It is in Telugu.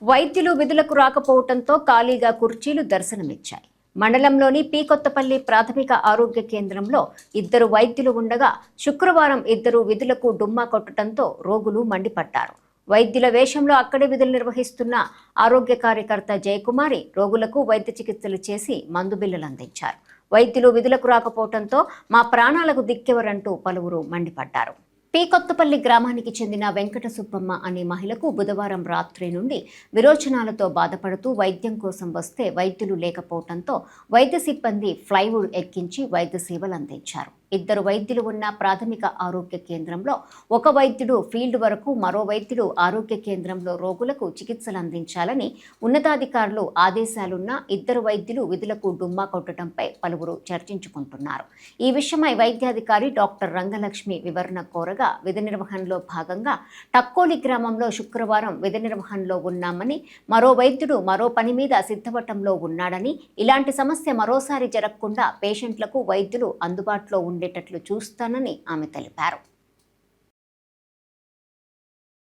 వైద్యులు విధులకు రాకపోవడంతో ఖాళీగా కుర్చీలు దర్శనమిచ్చాయి. మండలంలోని పి కొత్తపల్లి ప్రాథమిక ఆరోగ్య కేంద్రంలో 2 వైద్యులు ఉండగా శుక్రవారం 2 విధులకు డుమ్మా కొట్టడంతో రోగులు మండిపడ్డారు. వైద్యుల వేషంలో అక్కడే విధులు నిర్వహిస్తున్న ఆరోగ్య కార్యకర్త జయకుమారి రోగులకు వైద్య చికిత్సలు చేసి మందు బిళ్ళలు అందించారు. వైద్యులు విధులకు రాకపోవడంతో మా ప్రాణాలకు దిక్కెవరంటూ పలువురు మండిపడ్డారు. పి కొత్తపల్లి గ్రామానికి చెందిన వెంకట సుబ్బమ్మ అనే మహిళకు బుధవారం రాత్రి నుండి విరోచనాలతో బాధపడుతూ వైద్యం కోసం వస్తే వైద్యులు లేకపోవడంతో వైద్య సిబ్బంది ఫ్లైవుడ్ ఎక్కించి వైద్య సేవలు అందించారు. 2 వైద్యులు ఉన్న ప్రాథమిక ఆరోగ్య కేంద్రంలో ఒక వైద్యుడు ఫీల్డ్ వరకు, మరో వైద్యుడు ఆరోగ్య కేంద్రంలో రోగులకు చికిత్సలు అందించాలని ఉన్నతాధికారులు ఆదేశాలున్న 2 వైద్యులు విధులకు డుమ్మా కొట్టడంపై పలువురు చర్చించుకుంటున్నారు. ఈ విషయమై వైద్యాధికారి డాక్టర్ రంగలక్ష్మి వివరణ కోరగా విధి నిర్వహణలో భాగంగా టక్కోలి గ్రామంలో శుక్రవారం విధి నిర్వహణలో ఉన్నామని, మరో వైద్యుడు మరో పని మీద సిద్ధవటంలో ఉన్నాడని, ఇలాంటి సమస్య మరోసారి జరగకుండా పేషెంట్లకు వైద్యులు అందుబాటులో ఉండేటట్లు చూస్తానని ఆమె తెలిపారు.